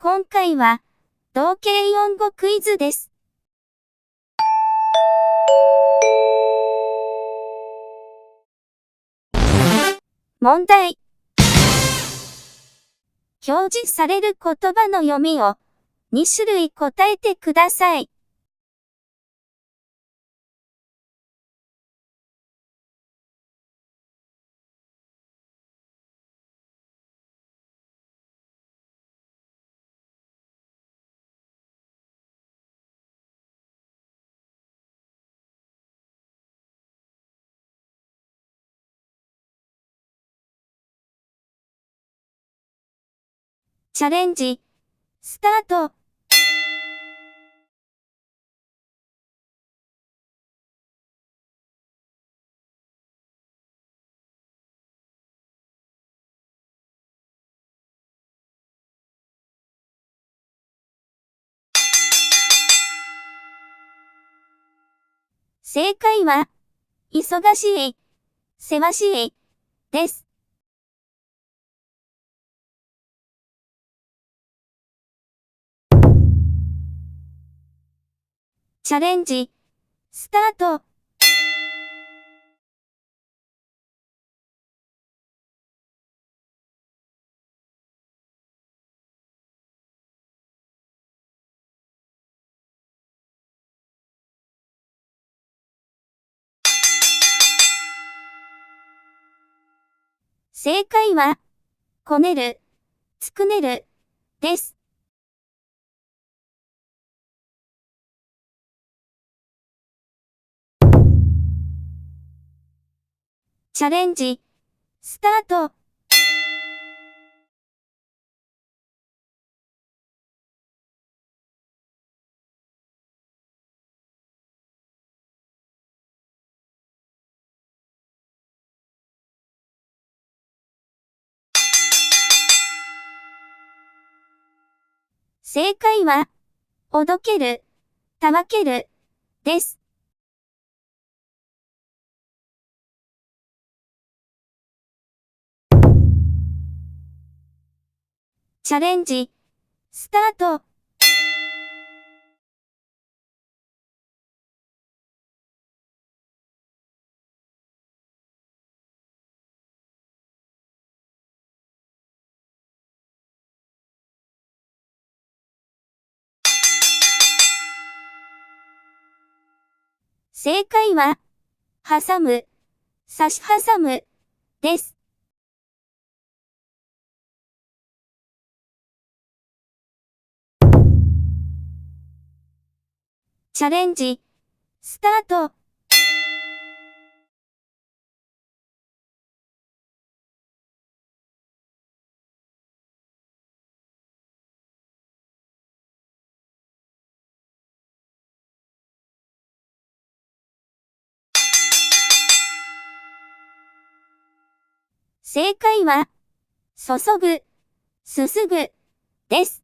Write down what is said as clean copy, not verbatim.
今回は、統計4語クイズです。問題。表示される言葉の読みを2種類答えてください。チャレンジ、スタート。正解は、忙しい、せわしい、です。チャレンジ、スタート。正解は、こねる、つくねる、です。チャレンジ、スタート。正解は、おどける、たわける、です。チャレンジ、スタート。正解は、挟む、差し挟む、です。チャレンジ、スタート。正解は、注ぐ、すすぐ、です。